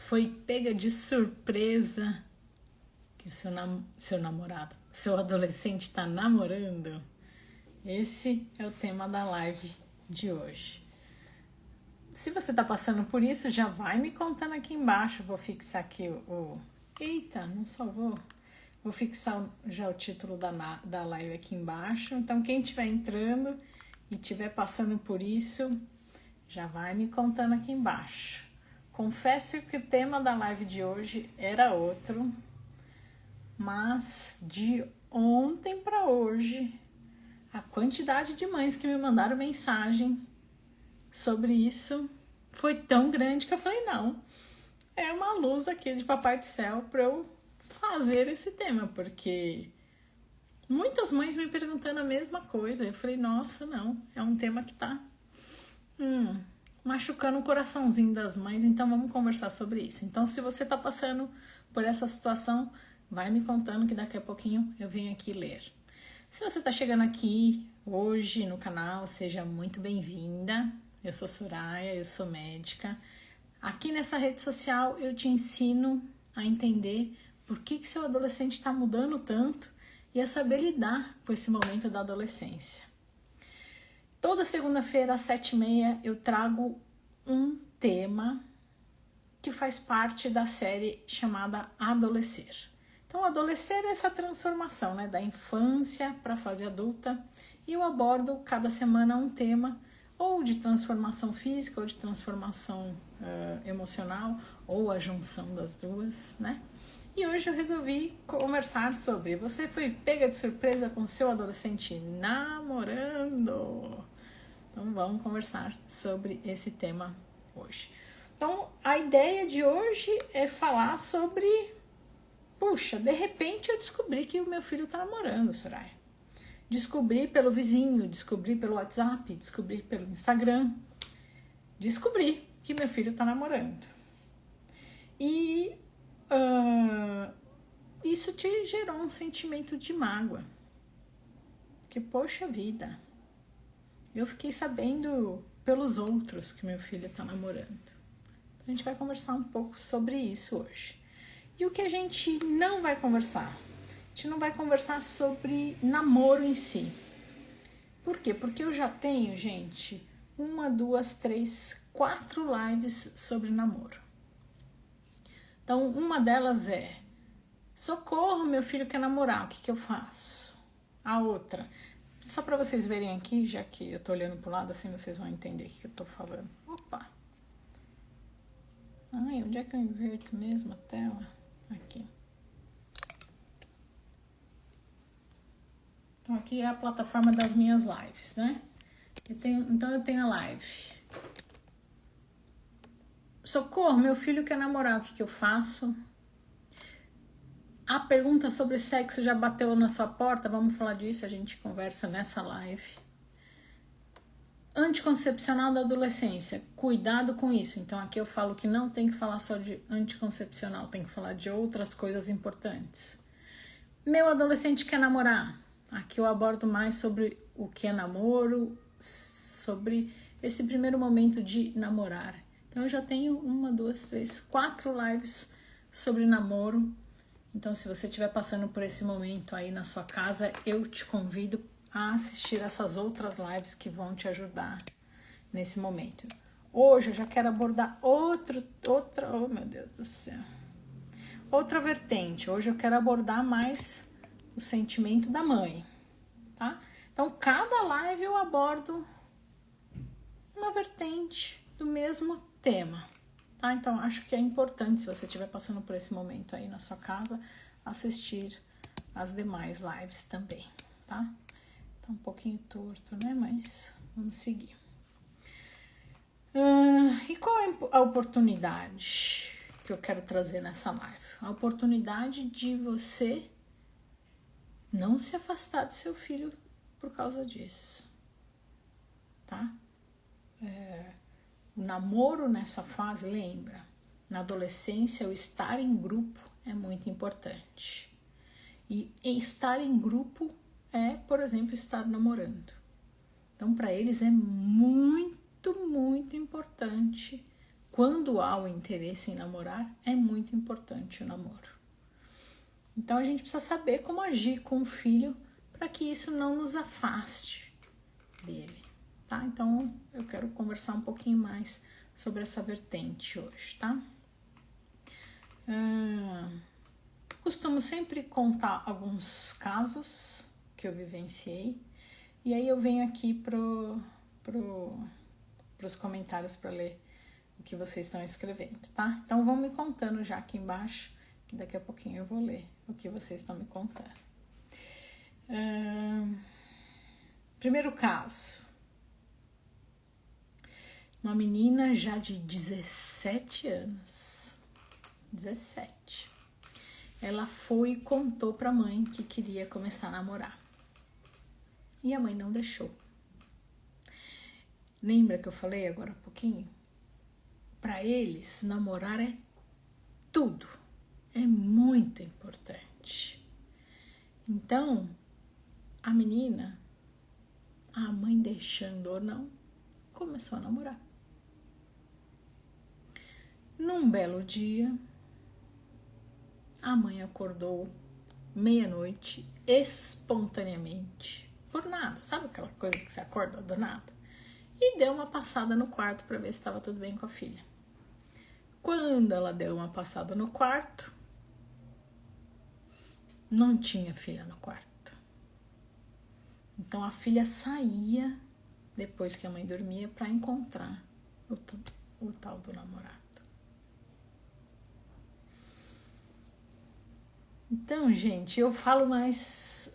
foi pega de surpresa que o seu namorado, seu adolescente está namorando? Esse é o tema da live de hoje. Se você está passando por isso, já vai me contando aqui embaixo. Vou fixar aqui o... Eita, não salvou. Vou fixar já o título da live aqui embaixo. Então, quem estiver entrando e estiver passando por isso, já vai me contando aqui embaixo. Confesso que o tema da live de hoje era outro, mas de ontem para hoje, a quantidade de mães que me mandaram mensagem sobre isso foi tão grande que eu falei, não, é uma luz aqui de Papai do Céu para eu fazer esse tema, porque muitas mães me perguntando a mesma coisa. Eu falei, nossa, não, é um tema que tá machucando o coraçãozinho das mães, então vamos conversar sobre isso. Então, se você tá passando por essa situação, vai me contando que daqui a pouquinho eu venho aqui ler. Se você tá chegando aqui hoje no canal, seja muito bem-vinda. Eu sou Soraya, eu sou médica. Aqui nessa rede social eu te ensino a entender por que seu adolescente está mudando tanto e a saber lidar com esse momento da adolescência. Toda segunda-feira às 7h30 eu trago um tema que faz parte da série chamada Adolescer. Então, adolescer é essa transformação, né, da infância para a fase adulta, e eu abordo cada semana um tema ou de transformação física ou de transformação emocional, ou a junção das duas, né? E hoje eu resolvi conversar sobre: você foi pega de surpresa com seu adolescente namorando? Então vamos conversar sobre esse tema hoje. Então a ideia de hoje é falar sobre: puxa, de repente eu descobri que o meu filho tá namorando, Soraya. Descobri pelo vizinho, descobri pelo WhatsApp, descobri pelo Instagram. Descobri que meu filho tá namorando. E isso te gerou um sentimento de mágoa. Que, poxa vida, eu fiquei sabendo pelos outros que meu filho tá namorando. Então, a gente vai conversar um pouco sobre isso hoje. E o que a gente não vai conversar? A gente não vai conversar sobre namoro em si. Por quê? Porque eu já tenho, gente, 1, 2, 3, 4 lives sobre namoro. Então, uma delas é: socorro, meu filho quer namorar, o que eu faço? A outra, só para vocês verem aqui, já que eu tô olhando pro lado, assim vocês vão entender o que eu tô falando. Opa! Ai, onde é que eu inverto mesmo a tela? Aqui. Então, aqui é a plataforma das minhas lives, né? Então, eu tenho a live: socorro, meu filho quer namorar, o que eu faço? A pergunta sobre sexo já bateu na sua porta? Vamos falar disso, a gente conversa nessa live. Anticoncepcional da adolescência, cuidado com isso. Então aqui eu falo que não tem que falar só de anticoncepcional, tem que falar de outras coisas importantes. Meu adolescente quer namorar. Aqui eu abordo mais sobre o que é namoro, sobre esse primeiro momento de namorar. Então eu já tenho 1, 2, 3, 4 lives sobre namoro. Então, se você estiver passando por esse momento aí na sua casa, eu te convido a assistir essas outras lives que vão te ajudar nesse momento. Hoje eu já quero abordar outra, oh meu Deus do céu, outra vertente. Hoje eu quero abordar mais o sentimento da mãe, tá? Então, cada live eu abordo uma vertente do mesmo tema. Tá? Então, acho que é importante, se você estiver passando por esse momento aí na sua casa, assistir as demais lives também, tá? Tá um pouquinho torto, né? Mas vamos seguir. E qual é a oportunidade que eu quero trazer nessa live? A oportunidade de você não se afastar do seu filho por causa disso, tá? O namoro nessa fase, lembra, na adolescência o estar em grupo é muito importante. E estar em grupo é, por exemplo, estar namorando. Então, para eles é muito, muito importante quando há o interesse em namorar, é muito importante o namoro. Então a gente precisa saber como agir com o filho para que isso não nos afaste dele, tá? Então eu quero conversar um pouquinho mais sobre essa vertente hoje, tá? Costumo sempre contar alguns casos que eu vivenciei e aí eu venho aqui pros comentários para ler o que vocês estão escrevendo, tá? Então vão me contando já aqui embaixo, que daqui a pouquinho eu vou ler o que vocês estão me contando. Primeiro caso. Uma menina já de 17 anos. 17. Ela foi e contou pra mãe que queria começar a namorar. E a mãe não deixou. Lembra que eu falei agora há pouquinho? Para eles, namorar é tudo. É muito importante. Então, a menina, a mãe deixando ou não, começou a namorar. Num belo dia, a mãe acordou meia-noite, espontaneamente, por nada, sabe aquela coisa que você acorda do nada? E deu uma passada no quarto para ver se estava tudo bem com a filha. Quando ela deu uma passada no quarto, não tinha filha no quarto. Então a filha saía depois que a mãe dormia para encontrar o tal do namorado. Então, gente, eu falo mais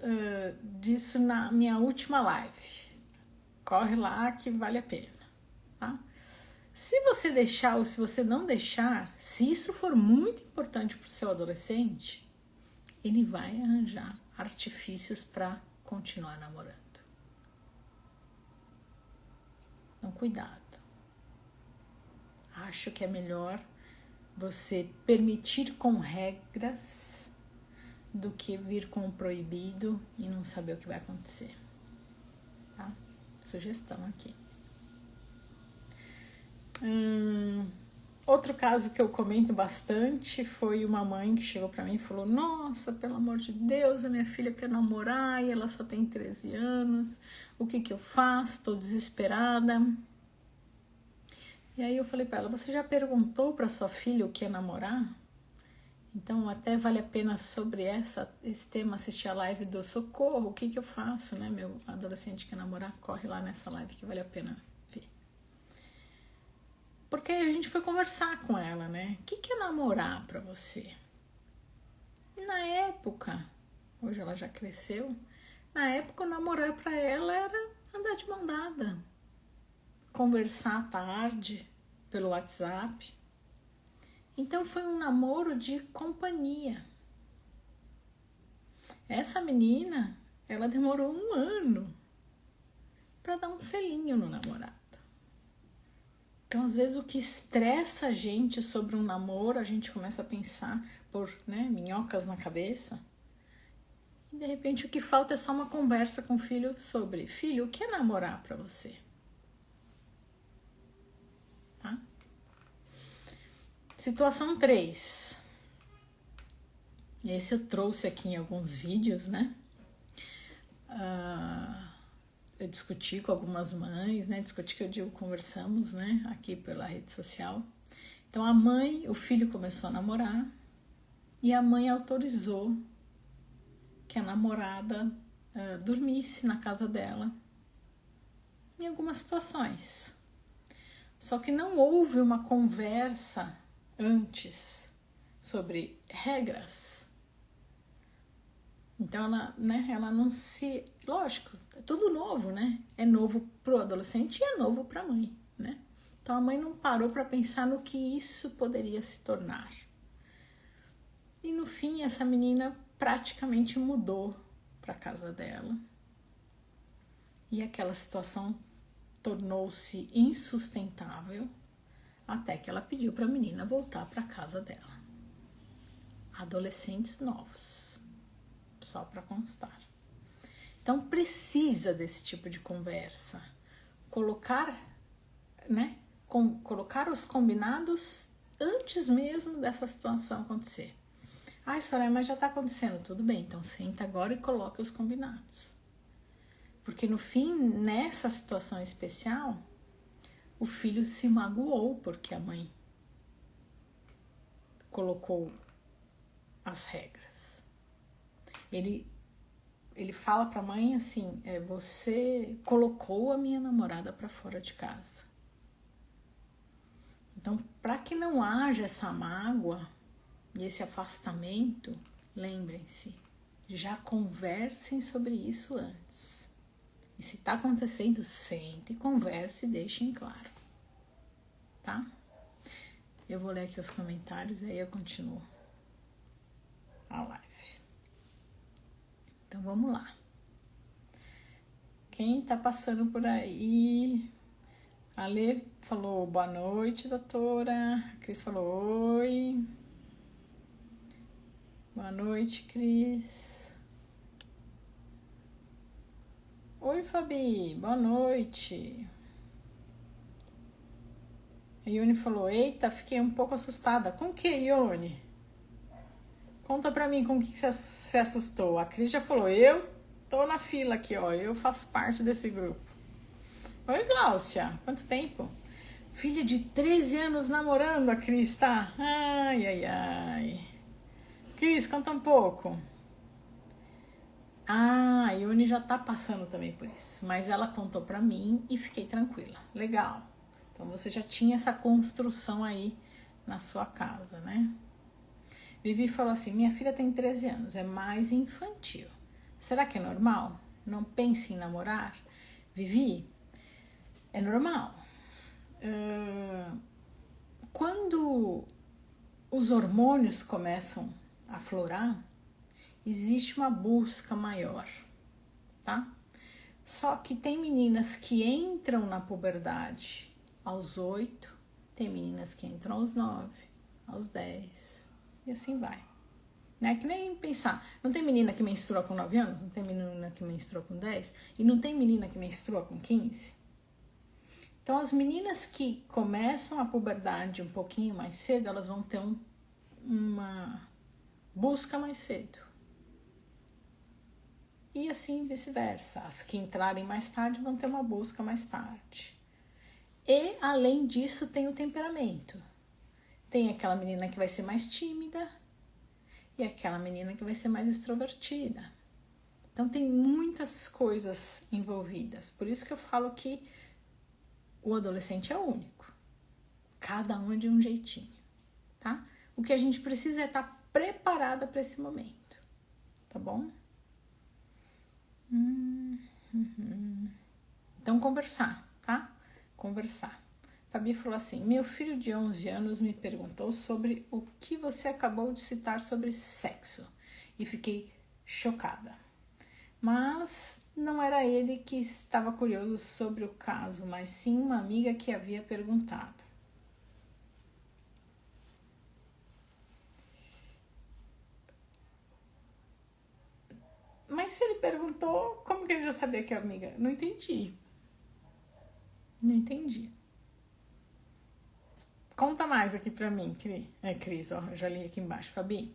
disso na minha última live. Corre lá que vale a pena, tá? Se você deixar ou se você não deixar, se isso for muito importante para o seu adolescente, ele vai arranjar artifícios para continuar namorando. Então, cuidado. Acho que é melhor você permitir com regras do que vir com o proibido e não saber o que vai acontecer. Tá? Sugestão aqui. Outro caso que eu comento bastante foi uma mãe que chegou pra mim e falou: nossa, pelo amor de Deus, a minha filha quer namorar e ela só tem 13 anos, o que eu faço? Tô desesperada. E aí eu falei pra ela: você já perguntou pra sua filha o que é namorar? Então até vale a pena sobre esse tema assistir a live do Socorro, o que eu faço, né? Meu adolescente quer namorar, corre lá nessa live que vale a pena ver. Porque a gente foi conversar com ela, né? O que é namorar pra você? Na época, hoje ela já cresceu, na época o namorar pra ela era andar de mão dada, conversar à tarde pelo WhatsApp. Então foi um namoro de companhia. Essa menina, ela demorou 1 ano para dar um selinho no namorado. Então, às vezes, o que estressa a gente sobre um namoro, a gente começa a pensar por minhocas na cabeça. E, de repente, o que falta é só uma conversa com o filho sobre: filho, o que é namorar para você? Tá? Situação 3. Esse eu trouxe aqui em alguns vídeos, né? Eu discuti com algumas mães, né? Discuti que eu digo, conversamos, né? Aqui pela rede social. Então o filho começou a namorar e a mãe autorizou que a namorada dormisse na casa dela em algumas situações. Só que não houve uma conversa antes sobre regras. Então ela não se... Lógico, é tudo novo, né? É novo pro adolescente e é novo pra mãe, né? Então a mãe não parou para pensar no que isso poderia se tornar. E no fim essa menina praticamente mudou para casa dela. E aquela situação tornou-se insustentável até que ela pediu para a menina voltar para casa dela. Adolescentes novos, só para constar. Então precisa desse tipo de conversa. Colocar, colocar os combinados antes mesmo dessa situação acontecer. Ai, Soraya, mas já tá acontecendo. Tudo bem, então senta agora e coloque os combinados. Porque no fim, nessa situação especial, o filho se magoou porque a mãe colocou as regras. Ele fala pra mãe assim, você colocou a minha namorada pra fora de casa. Então, para que não haja essa mágoa e esse afastamento, lembrem-se, já conversem sobre isso antes. E se tá acontecendo, sente, converse e deixem claro, tá? Eu vou ler aqui os comentários e aí eu continuo a live. Então, vamos lá. Quem tá passando por aí? A Lê falou boa noite, doutora. A Cris falou oi. Boa noite, Cris. Oi, Fabi. Boa noite. A Ione falou, eita, fiquei um pouco assustada. Com o que, Ione? Conta pra mim com o que você se assustou. A Cris já falou, eu tô na fila aqui, ó. Eu faço parte desse grupo. Oi, Gláucia. Quanto tempo? Filha de 13 anos namorando a Cris, tá? Ai, ai, ai. Cris, conta um pouco. Ah, a Ione já tá passando também por isso. Mas ela contou pra mim e fiquei tranquila. Legal. Então você já tinha essa construção aí na sua casa, né? Vivi falou assim, minha filha tem 13 anos, é mais infantil. Será que é normal? Não pense em namorar? Vivi, é normal. Quando os hormônios começam a aflorar, existe uma busca maior, tá? Só que tem meninas que entram na puberdade aos 8, tem meninas que entram aos 9, aos 10, e assim vai. Né? Que nem pensar, não tem menina que menstrua com 9 anos, não tem menina que menstrua com 10, e não tem menina que menstrua com 15? Então, as meninas que começam a puberdade um pouquinho mais cedo, elas vão ter uma busca mais cedo. E assim vice-versa. As que entrarem mais tarde vão ter uma busca mais tarde. E, além disso, tem o temperamento. Tem aquela menina que vai ser mais tímida e aquela menina que vai ser mais extrovertida. Então, tem muitas coisas envolvidas. Por isso que eu falo que o adolescente é único. Cada um é de um jeitinho, tá? O que a gente precisa é estar preparada para esse momento, tá bom? Então, conversar, tá? Conversar. Fabi falou assim, meu filho de 11 anos me perguntou sobre o que você acabou de citar sobre sexo e fiquei chocada. Mas não era ele que estava curioso sobre o caso, mas sim uma amiga que havia perguntado. Mas se ele perguntou, como que ele já sabia que é amiga? Não entendi. Não entendi. Conta mais aqui pra mim, Cris, ó, eu já li aqui embaixo. Fabi,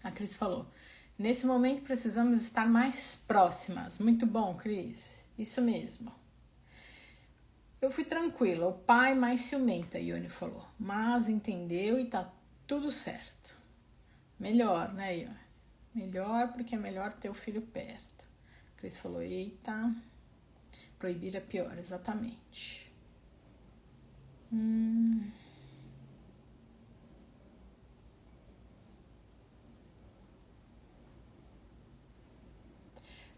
a Cris falou, nesse momento precisamos estar mais próximas. Muito bom, Cris. Isso mesmo. Eu fui tranquila, o pai mais ciumenta, Ione falou. Mas entendeu e tá tudo certo. Melhor, né, Ione? Melhor porque é melhor ter o filho perto. Cris falou, eita, proibir é pior, exatamente.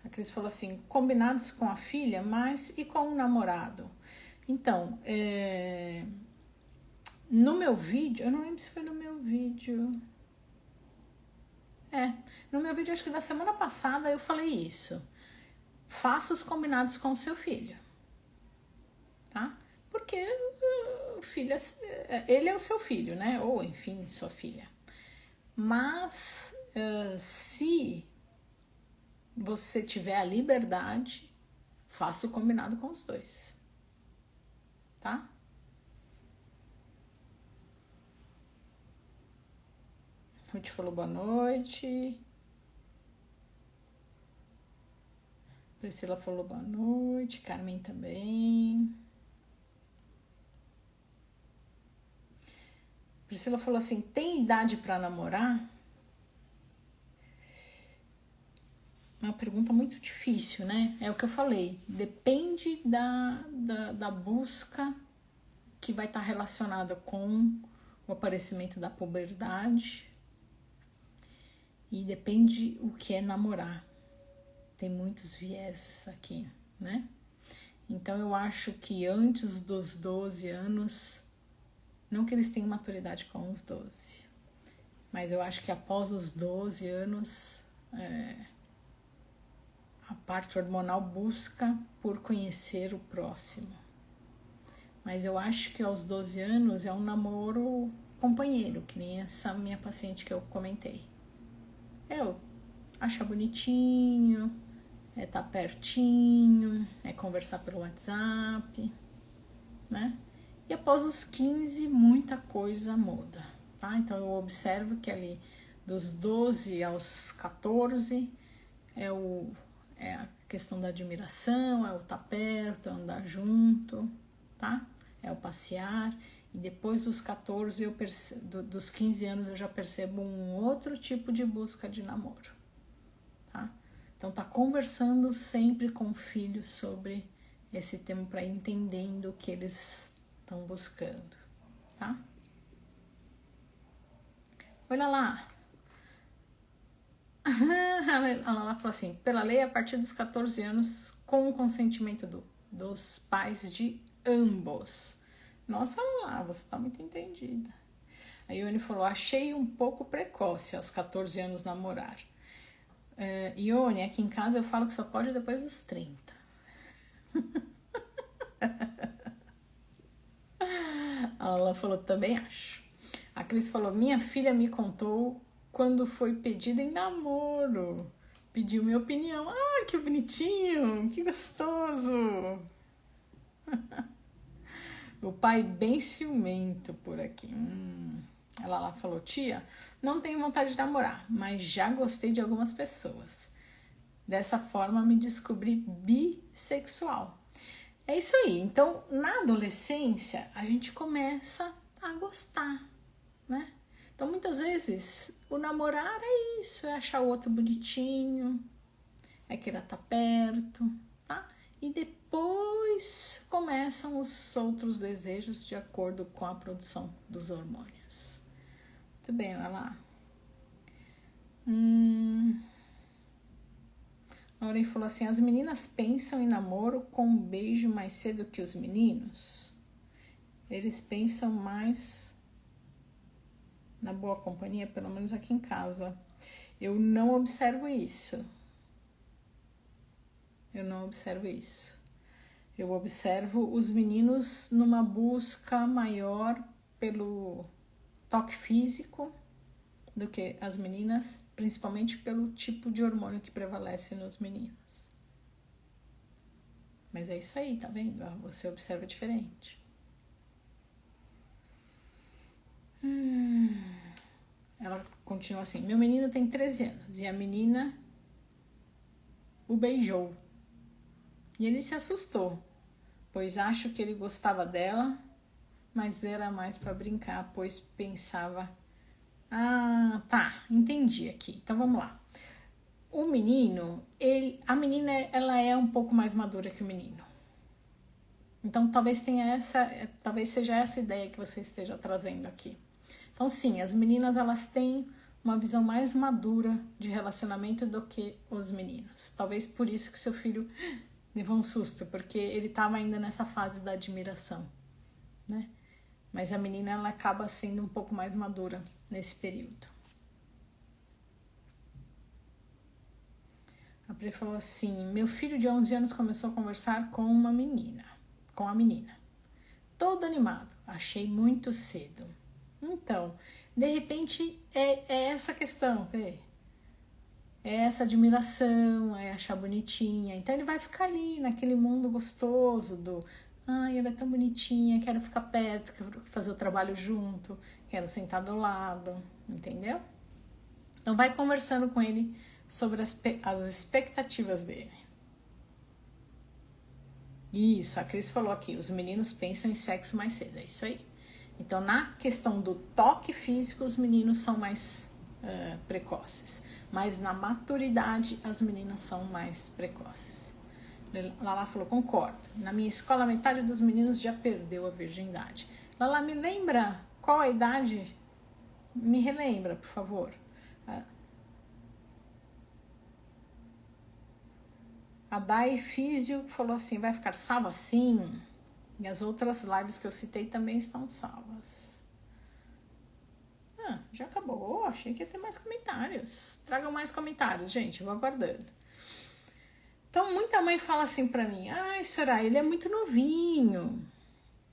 A Cris falou assim, combinados com a filha, mas e com o namorado? Então, no meu vídeo, eu não lembro se foi no meu vídeo. No meu vídeo, acho que da semana passada, eu falei isso. Faça os combinados com o seu filho, tá? Porque o filho, ele é o seu filho, né? Ou, enfim, sua filha. Mas, se você tiver a liberdade, faça o combinado com os dois, tá? Ruth falou boa noite. Priscila falou boa noite. Carmen também. Priscila falou assim, tem idade para namorar? Uma pergunta muito difícil, né? É o que eu falei. Depende da busca que vai estar relacionada com o aparecimento da puberdade. E depende o que é namorar. Tem muitos vieses aqui, né? Então eu acho que antes dos 12 anos, não que eles tenham maturidade com os 12, mas eu acho que após os 12 anos, a parte hormonal busca por conhecer o próximo. Mas eu acho que aos 12 anos é um namoro companheiro, que nem essa minha paciente que eu comentei. Eu achar bonitinho, é estar pertinho, é conversar pelo WhatsApp, né? E após os 15, muita coisa muda, tá? Então eu observo que ali dos 12 aos 14 é a questão da admiração, é o estar perto, é andar junto, tá? É o passear. E depois dos 14, dos 15 anos, eu já percebo um outro tipo de busca de namoro, tá? Então, tá conversando sempre com o filho sobre esse tema para ir entendendo o que eles estão buscando, tá? Olha lá. A Lala falou assim, pela lei, a partir dos 14 anos, com o consentimento dos pais de ambos. Nossa, Lala, você tá muito entendida. A Ione falou, achei um pouco precoce aos 14 anos namorar. Ione, aqui em casa eu falo que só pode depois dos 30. A Lala falou, também acho. A Cris falou, minha filha me contou quando foi pedida em namoro. Pediu minha opinião. Ah, que bonitinho, que gostoso. O pai bem ciumento por aqui. Ela lá falou, tia, não tenho vontade de namorar, mas já gostei de algumas pessoas. Dessa forma me descobri bissexual. É isso aí. Então, na adolescência, a gente começa a gostar, né? Então, muitas vezes, o namorar é isso, é achar o outro bonitinho, é querer estar perto, tá? E depois começam os outros desejos de acordo com a produção dos hormônios. Muito bem, olha lá. Lauren falou assim, as meninas pensam em namoro com um beijo mais cedo que os meninos? Eles pensam mais na boa companhia, pelo menos aqui em casa. Eu não observo isso. Eu observo os meninos numa busca maior pelo toque físico do que as meninas, principalmente pelo tipo de hormônio que prevalece nos meninos. Mas é isso aí, tá vendo? Você observa diferente. Ela continua assim, meu menino tem 13 anos e a menina o beijou. E ele se assustou, pois acho que ele gostava dela, mas era mais para brincar, pois pensava, tá, entendi aqui. Então vamos lá. O menino, a menina, ela é um pouco mais madura que o menino. Então talvez seja essa ideia que você esteja trazendo aqui. Então sim, as meninas elas têm uma visão mais madura de relacionamento do que os meninos. Talvez por isso que seu filho levou um susto, porque ele estava ainda nessa fase da admiração, né? Mas a menina ela acaba sendo um pouco mais madura nesse período. A Pri falou assim, meu filho de 11 anos começou a conversar com a menina. Todo animado, achei muito cedo. Então, de repente, é essa questão, é essa admiração, é achar bonitinha. Então, ele vai ficar ali, naquele mundo gostoso do... Ai, ela é tão bonitinha, quero ficar perto, quero fazer o trabalho junto, quero sentar do lado, entendeu? Então vai conversando com ele sobre as expectativas dele. Isso, a Cris falou aqui, os meninos pensam em sexo mais cedo, é isso aí. Então, na questão do toque físico, os meninos são mais precoces. Mas na maturidade, as meninas são mais precoces. Lala falou, concordo. Na minha escola, metade dos meninos já perdeu a virgindade. Lala, me lembra qual a idade? Me relembra, por favor. A Dai Físio falou assim, vai ficar salva sim. E as outras lives que eu citei também estão salvas. Já acabou. Achei que ia ter mais comentários. Tragam mais comentários, gente. Eu vou aguardando. Então, muita mãe fala assim pra mim, ai, Soraya, ele é muito novinho.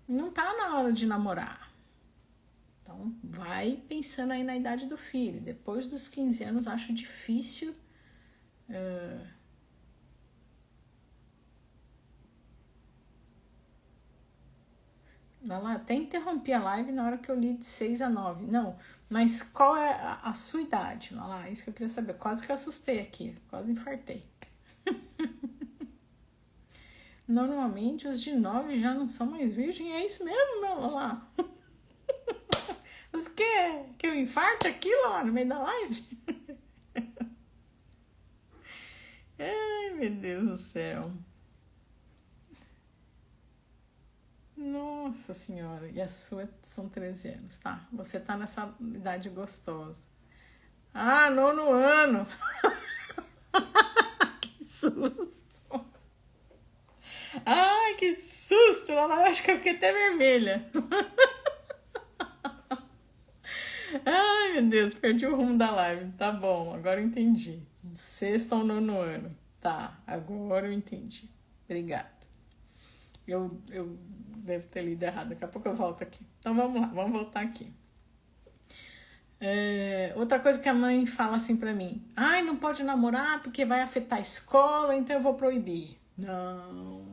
Não tá na hora de namorar. Então, vai pensando aí na idade do filho. Depois dos 15 anos, acho difícil... Lá, até interrompi a live na hora que eu li de 6 a 9. Não, mas qual é a sua idade? Lá, isso que eu queria saber. Quase que assustei aqui, quase infartei. Normalmente os de 9 já não são mais virgem, é isso mesmo, meu lá. Você quer que eu infarte aqui lá no meio da live? Ai, meu Deus do céu. Nossa senhora, e a sua são 13 anos, tá? Você tá nessa idade gostosa. Ah, 9º ano! Que susto! Ai, que susto! Eu acho que eu fiquei até vermelha. Ai, meu Deus, perdi o rumo da live. Tá bom, agora eu entendi. 6º ou 9º ano. Tá, agora eu entendi. Obrigado. Eu devo ter lido errado, daqui a pouco eu volto aqui. Então vamos lá, vamos voltar aqui. Outra coisa que a mãe fala assim pra mim, ai, não pode namorar porque vai afetar a escola, então eu vou proibir. Não,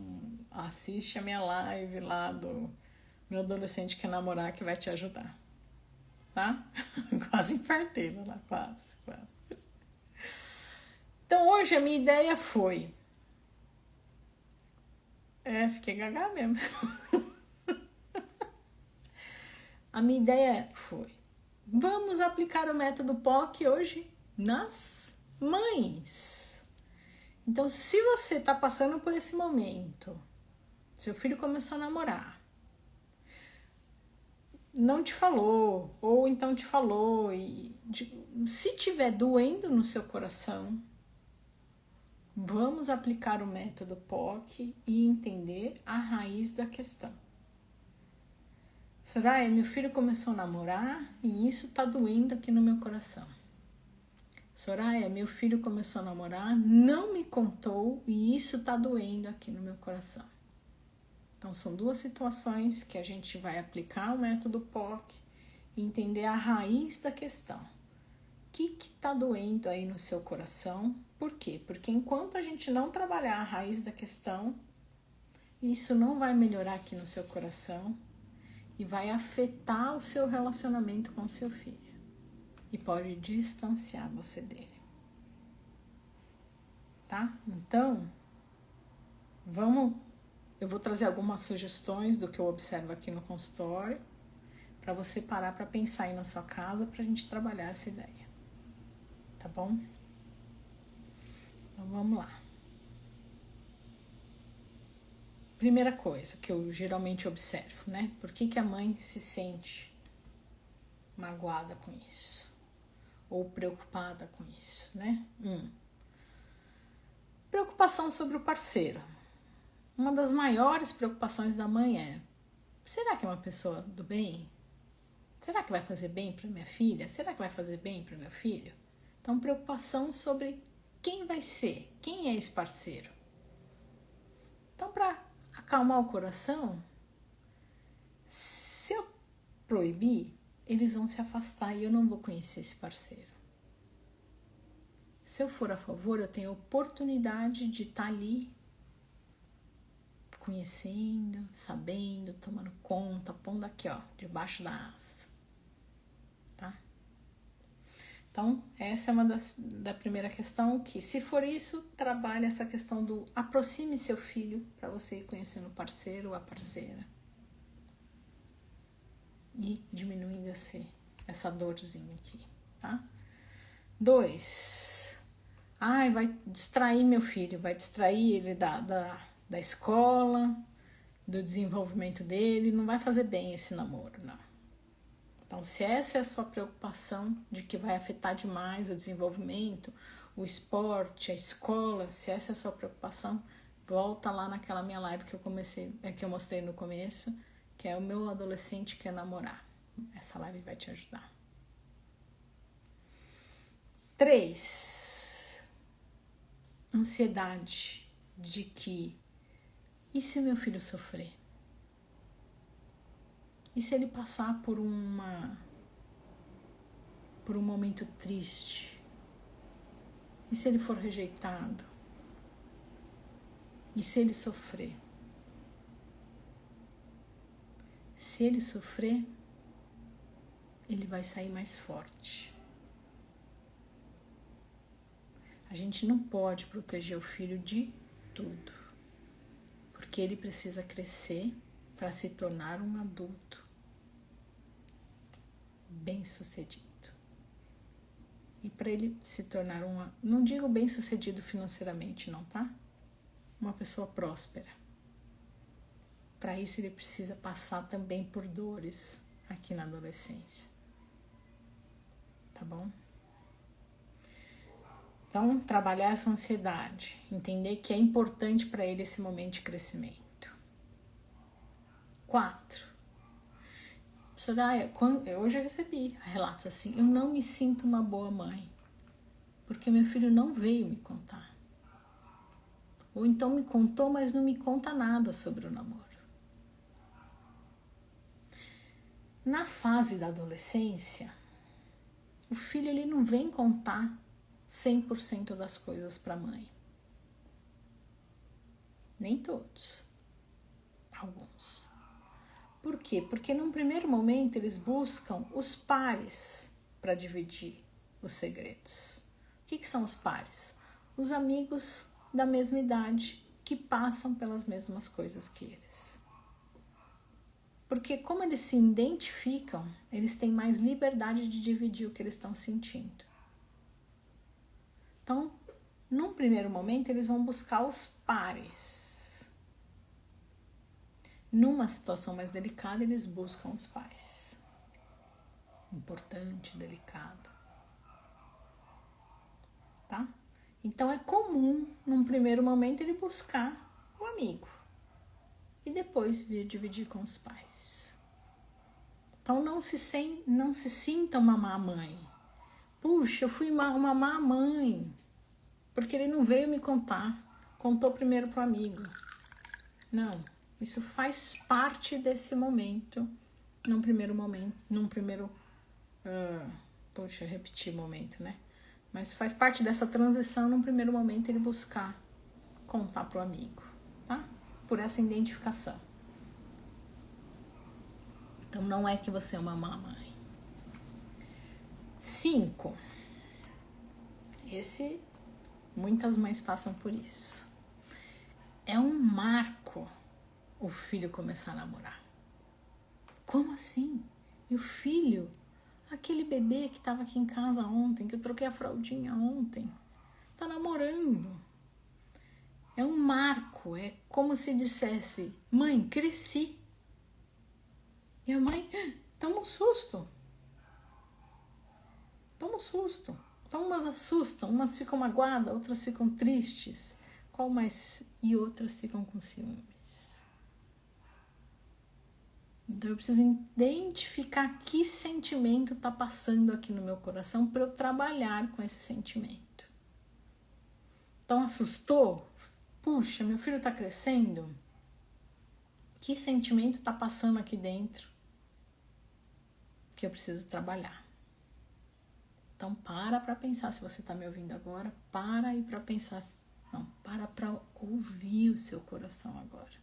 assiste a minha live lá do meu adolescente quer namorar que vai te ajudar, tá? Quase infartei lá, quase. Então hoje a minha ideia foi, fiquei gaga mesmo. A minha ideia foi, vamos aplicar o método POC hoje nas mães. Então, se você está passando por esse momento, seu filho começou a namorar, não te falou, ou então te falou, se tiver doendo no seu coração, vamos aplicar o método POC e entender a raiz da questão. Soraya, meu filho começou a namorar e isso tá doendo aqui no meu coração. Soraya, meu filho começou a namorar, não me contou e isso tá doendo aqui no meu coração. Então, são duas situações que a gente vai aplicar o método POC e entender a raiz da questão. O que tá doendo aí no seu coração? Por quê? Porque enquanto a gente não trabalhar a raiz da questão, isso não vai melhorar aqui no seu coração e vai afetar o seu relacionamento com o seu filho. E pode distanciar você dele. Tá? Então, eu vou trazer algumas sugestões do que eu observo aqui no consultório para você parar para pensar aí na sua casa para a gente trabalhar essa ideia. Tá bom? Então, vamos lá. Primeira coisa que eu geralmente observo, né? Por que a mãe se sente magoada com isso? Ou preocupada com isso, né? Preocupação sobre o parceiro. Uma das maiores preocupações da mãe é: será que é uma pessoa do bem? Será que vai fazer bem para minha filha? Será que vai fazer bem para meu filho? Então, preocupação sobre quem vai ser, quem é esse parceiro. Então, para acalmar o coração, se eu proibir, eles vão se afastar e eu não vou conhecer esse parceiro. Se eu for a favor, eu tenho a oportunidade de estar ali conhecendo, sabendo, tomando conta, pondo aqui, ó, debaixo da asa. Tá? Então, essa é uma da primeira questão, que se for isso, trabalhe essa questão do aproxime seu filho para você ir conhecendo o parceiro ou a parceira. E diminuindo essa dorzinha aqui, tá? 2. Vai distrair meu filho, vai distrair ele da escola, do desenvolvimento dele, não vai fazer bem esse namoro, não. Então, se essa é a sua preocupação de que vai afetar demais o desenvolvimento, o esporte, a escola, se essa é a sua preocupação, volta lá naquela minha live que eu mostrei no começo, que é o meu adolescente quer namorar. Essa live vai te ajudar. 3. Ansiedade de que, e se meu filho sofrer? E se ele passar por um momento triste? E se ele for rejeitado? E se ele sofrer? Se ele sofrer, ele vai sair mais forte. A gente não pode proteger o filho de tudo, porque ele precisa crescer para se tornar um adulto bem-sucedido. E para ele se tornar não digo bem-sucedido financeiramente, não, tá? Uma pessoa próspera. Para isso ele precisa passar também por dores aqui na adolescência. Tá bom? Então, trabalhar essa ansiedade, entender que é importante para ele esse momento de crescimento. 4. Hoje eu recebi relatos assim, eu não me sinto uma boa mãe, porque meu filho não veio me contar. Ou então me contou, mas não me conta nada sobre o namoro. Na fase da adolescência, o filho ele não vem contar 100% das coisas para a mãe. Nem todos. Alguns. Por quê? Porque num primeiro momento eles buscam os pares para dividir os segredos. O que são os pares? Os amigos da mesma idade que passam pelas mesmas coisas que eles. Porque como eles se identificam, eles têm mais liberdade de dividir o que eles estão sentindo. Então, num primeiro momento, eles vão buscar os pares. Numa situação mais delicada, eles buscam os pais. Importante, delicado. Tá? Então, é comum, num primeiro momento, ele buscar o amigo. E depois vir dividir com os pais. Então, não se sinta uma má mãe. Puxa, eu fui uma má mãe, porque ele não veio me contar. Contou primeiro pro amigo. Não, isso faz parte desse momento. Num primeiro momento, repetir momento, né? Mas faz parte dessa transição, num primeiro momento, ele buscar contar pro amigo, tá? Por essa identificação. Então, não é que você é uma má mãe. 5. Muitas mães passam por isso. É um marco o filho começar a namorar. Como assim? Meu filho, aquele bebê que estava aqui em casa ontem, que eu troquei a fraldinha ontem, tá namorando. É um marco, é como se dissesse, mãe, cresci. E a mãe toma um susto. Então umas assustam, umas ficam magoadas, outras ficam tristes. E outras ficam com ciúmes. Então eu preciso identificar que sentimento está passando aqui no meu coração para eu trabalhar com esse sentimento. Então assustou? Puxa, meu filho está crescendo? Que sentimento está passando aqui dentro que eu preciso trabalhar? Então para pensar, se você está me ouvindo agora, para aí para pensar, não, para ouvir o seu coração agora.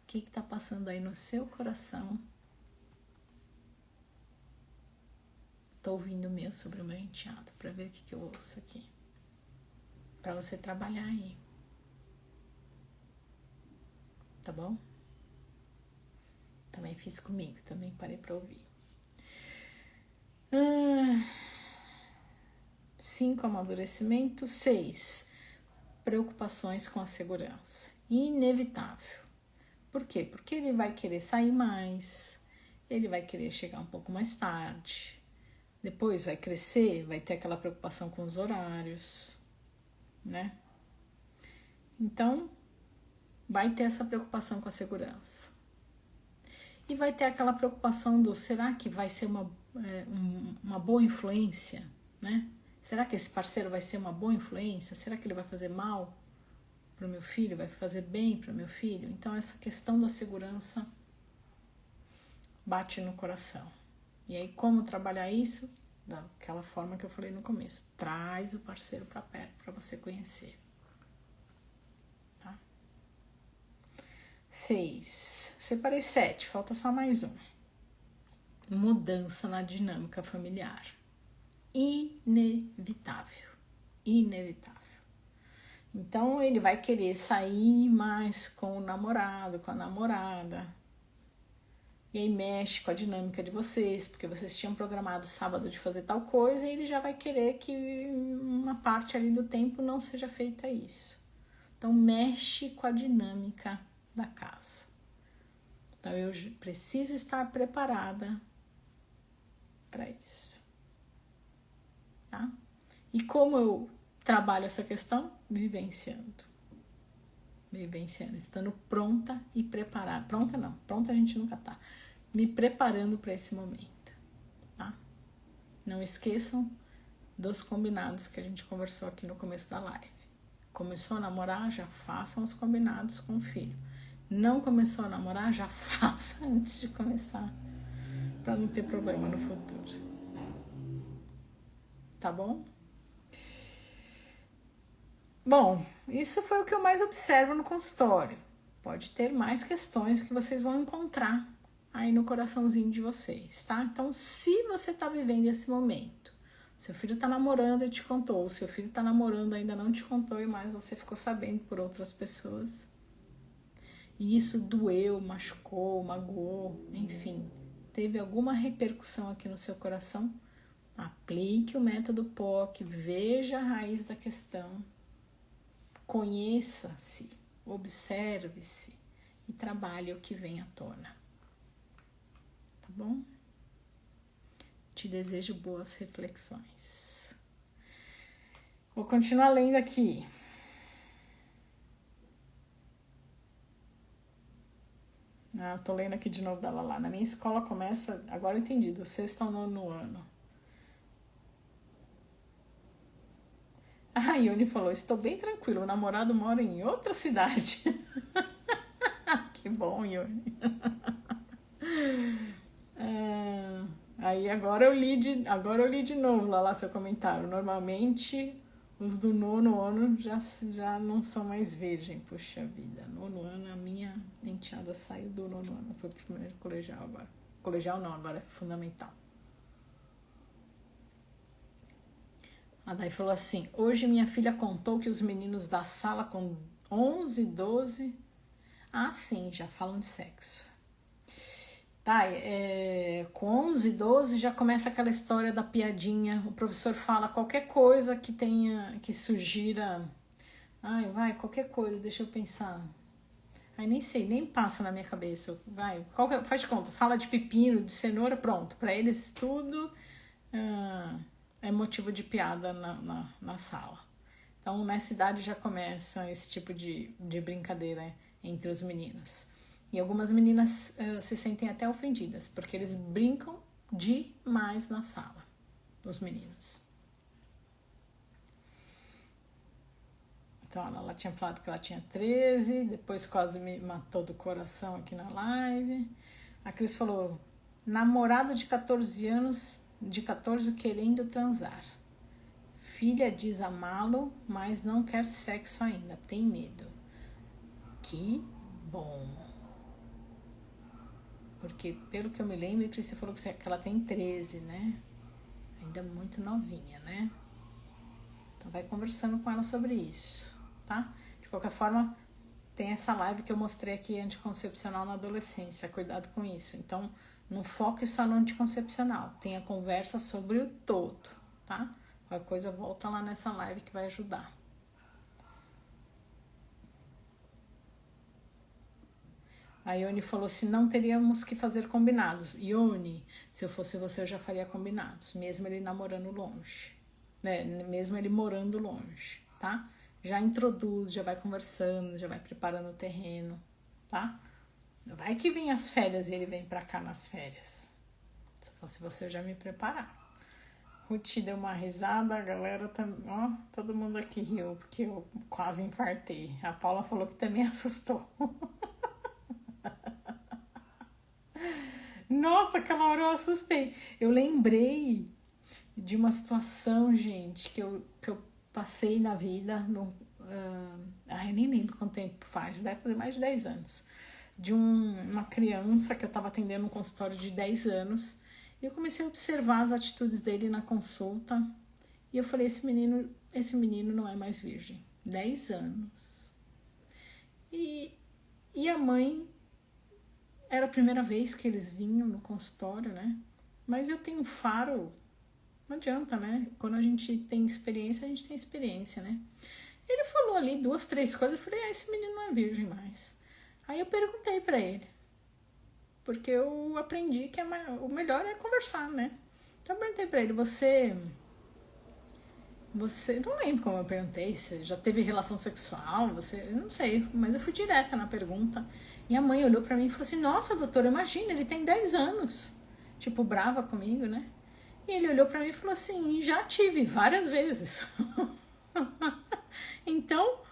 O que está passando aí no seu coração? tô ouvindo o meu sobre o meu enteado, pra ver o que eu ouço aqui. Pra você trabalhar aí. Tá bom? Também fiz comigo, também parei pra ouvir. 5, amadurecimento. 6, preocupações com a segurança. Inevitável. Por quê? Porque ele vai querer sair mais, ele vai querer chegar um pouco mais tarde, depois vai crescer, vai ter aquela preocupação com os horários, né? Então, vai ter essa preocupação com a segurança. E vai ter aquela preocupação do, será que vai ser uma boa influência, né? Será que esse parceiro vai ser uma boa influência? Será que ele vai fazer mal para o meu filho? Vai fazer bem para o meu filho? Então, essa questão da segurança bate no coração. E aí, como trabalhar isso? Daquela forma que eu falei no começo. Traz o parceiro para perto para você conhecer. Tá? 6. Separei 7, falta só mais um. Mudança na dinâmica familiar. Inevitável. Inevitável. Então, ele vai querer sair mais com o namorado, com a namorada. E aí mexe com a dinâmica de vocês, porque vocês tinham programado sábado de fazer tal coisa e ele já vai querer que uma parte ali do tempo não seja feita isso. Então, mexe com a dinâmica da casa. Então, eu preciso estar preparada para isso. Tá? E como eu trabalho essa questão? Vivenciando, estando pronta e preparada. Pronta não, pronta a gente nunca tá. Me preparando para esse momento, tá? Não esqueçam dos combinados que a gente conversou aqui no começo da live. Começou a namorar, já façam os combinados com o filho. Não começou a namorar, já faça antes de começar, para não ter problema no futuro. Tá bom? Bom, isso foi o que eu mais observo no consultório. Pode ter mais questões que vocês vão encontrar aí no coraçãozinho de vocês, tá? Então, se você tá vivendo esse momento, seu filho tá namorando e te contou, ou seu filho tá namorando e ainda não te contou, mas você ficou sabendo por outras pessoas, e isso doeu, machucou, magoou, enfim, teve alguma repercussão aqui no seu coração, aplique o método POC, veja a raiz da questão, conheça-se, observe-se e trabalhe o que vem à tona. Tá bom? Te desejo boas reflexões. Vou continuar lendo aqui. Tô lendo aqui de novo da Lala. Na minha escola começa, agora eu entendi, do 6º ao 9º ano. A Ione falou, estou bem tranquilo, o namorado mora em outra cidade. Que bom, Ione. Aí agora eu li de novo lá seu comentário. Normalmente os do 9º ano já não são mais virgem. Puxa vida, 9º ano a minha enteada saiu do 9º ano. Foi pro primeiro colegial agora. Colegial não, agora é fundamental. A Day falou assim, hoje minha filha contou que os meninos da sala com 11, 12... Ah, sim, já falam de sexo. Tá, com 11, 12 já começa aquela história da piadinha. O professor fala qualquer coisa que tenha, que sugira. Ai, vai, qualquer coisa, deixa eu pensar. Ai, nem sei, nem passa na minha cabeça. Vai, faz de conta, fala de pepino, de cenoura, pronto. Para eles tudo é motivo de piada na sala. Então, nessa idade já começa esse tipo de brincadeira entre os meninos. E algumas meninas se sentem até ofendidas, porque eles brincam demais na sala, os meninos. Então, ela tinha falado que ela tinha 13, depois quase me matou do coração aqui na live. A Cris falou, namorado de 14 anos, de 14 querendo transar. Filha diz amá-lo, mas não quer sexo ainda, tem medo. Que bom. Porque, pelo que eu me lembro, você falou que ela tem 13, né? Ainda muito novinha, né? Então vai conversando com ela sobre isso, tá? De qualquer forma, tem essa live que eu mostrei aqui, anticoncepcional na adolescência, cuidado com isso. Então, não foque só no anticoncepcional, tenha conversa sobre o todo, tá? Qualquer coisa, volta lá nessa live que vai ajudar. A Ione falou assim, não teríamos que fazer combinados. Ione, se eu fosse você, eu já faria combinados, mesmo ele namorando longe, né? Mesmo ele morando longe, tá? Já introduz, já vai conversando, já vai preparando o terreno, tá? Vai que vem as férias e ele vem pra cá nas férias. Se fosse você, eu já me preparar. Ruth deu uma risada, a galera também, ó, todo mundo aqui riu, porque eu quase infartei. A Paula falou que também assustou. Nossa, aquela hora eu assustei. Eu lembrei de uma situação, gente, que eu passei na vida. Eu nem lembro quanto tempo faz, deve fazer mais de 10 anos. De uma criança que eu estava atendendo um consultório de 10 anos. E eu comecei a observar as atitudes dele na consulta. E eu falei, esse menino não é mais virgem. 10 anos. E a mãe, era a primeira vez que eles vinham no consultório, né? Mas eu tenho um faro, não adianta, né? Quando a gente tem experiência, a gente tem experiência, né? Ele falou ali 2, 3 coisas, eu falei, esse menino não é virgem mais. Aí eu perguntei pra ele, porque eu aprendi que o melhor é conversar, né? Então eu perguntei pra ele, você, não lembro como eu perguntei, você já teve relação sexual, eu não sei, mas eu fui direta na pergunta. E a mãe olhou pra mim e falou assim, nossa, doutora, imagina, ele tem 10 anos. Tipo, brava comigo, né? E ele olhou pra mim e falou assim, já tive várias vezes. Então,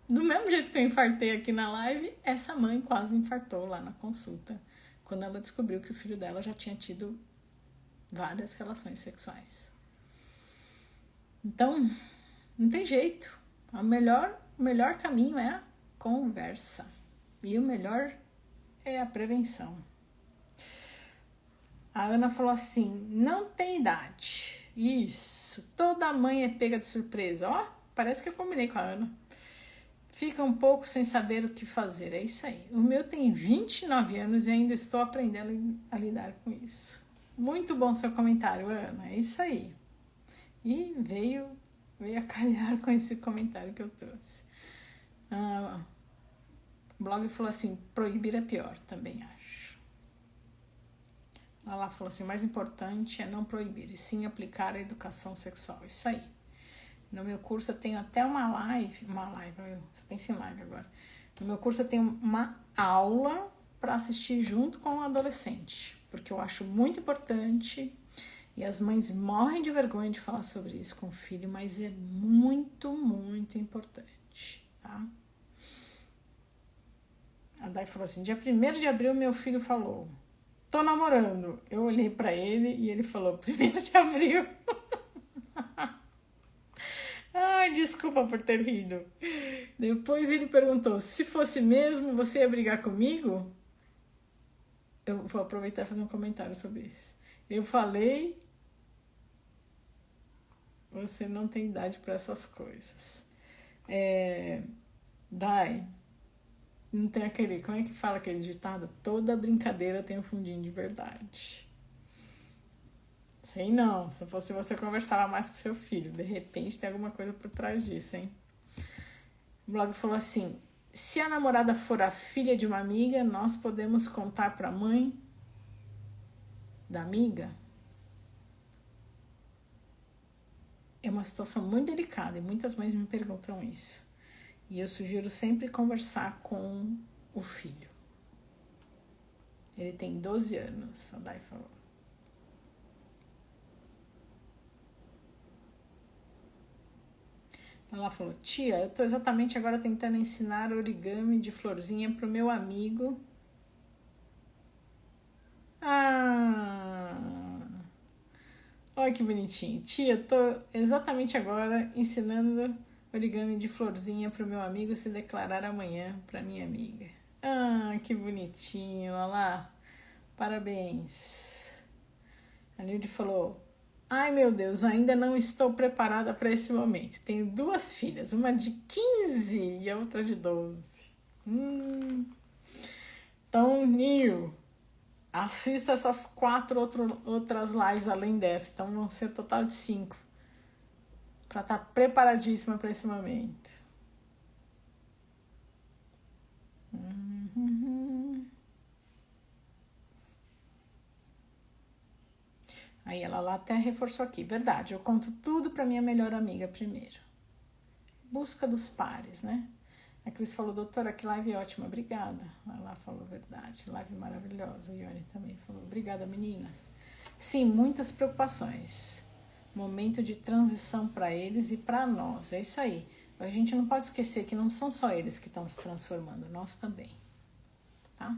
do mesmo jeito que eu infartei aqui na live, essa mãe quase infartou lá na consulta, quando ela descobriu que o filho dela já tinha tido várias relações sexuais. Então, não tem jeito. O melhor caminho é a conversa. E o melhor é a prevenção. A Ana falou assim, não tem idade. Isso, toda mãe é pega de surpresa. Ó, parece que eu combinei com a Ana. Fica um pouco sem saber o que fazer, é isso aí. O meu tem 29 anos e ainda estou aprendendo a lidar com isso. Muito bom seu comentário, Ana, é isso aí. E veio a calhar com esse comentário que eu trouxe. O blog falou assim, proibir é pior, também acho. Ela falou assim, o mais importante é não proibir, e sim aplicar a educação sexual, isso aí. No meu curso eu tenho até uma live, eu só penso em live agora. No meu curso eu tenho uma aula para assistir junto com o adolescente, porque eu acho muito importante e as mães morrem de vergonha de falar sobre isso com o filho, mas é muito, muito importante, tá? A Dai falou assim, dia 1º de abril meu filho falou, tô namorando. Eu olhei pra ele e ele falou, 1º de abril. Ai, desculpa por ter rido. Depois ele perguntou, se fosse mesmo, você ia brigar comigo? Eu vou aproveitar e fazer um comentário sobre isso. Eu falei, você não tem idade para essas coisas. Dai, não tem aquele, como é que fala aquele ditado? Toda brincadeira tem um fundinho de verdade. Sei não, se fosse você conversava mais com seu filho, de repente tem alguma coisa por trás disso, hein? O blog falou assim, se a namorada for a filha de uma amiga, nós podemos contar pra mãe da amiga? É uma situação muito delicada e muitas mães me perguntam isso. E eu sugiro sempre conversar com o filho. Ele tem 12 anos, a Dai falou. Ela falou, tia, eu tô exatamente agora tentando ensinar origami de florzinha pro meu amigo. Olha que bonitinho. Tia, tô exatamente agora ensinando origami de florzinha pro meu amigo se declarar amanhã pra minha amiga. Que bonitinho, olha lá. Parabéns. A Nilde falou, Ai, meu Deus, ainda não estou preparada para esse momento. Tenho duas filhas, uma de 15 e a outra de 12. Então, Nil, assista essas outras lives além dessa. Então, vão ser total de 5. Para estar preparadíssima para esse momento. Aí ela lá até reforçou aqui. Verdade, eu conto tudo para minha melhor amiga primeiro. Busca dos pares, né? A Cris falou, doutora, que live ótima, obrigada. Ela falou verdade, live maravilhosa. A Ione também falou, obrigada, meninas. Sim, muitas preocupações. Momento de transição para eles e para nós. É isso aí. A gente não pode esquecer que não são só eles que estão se transformando, nós também. Tá?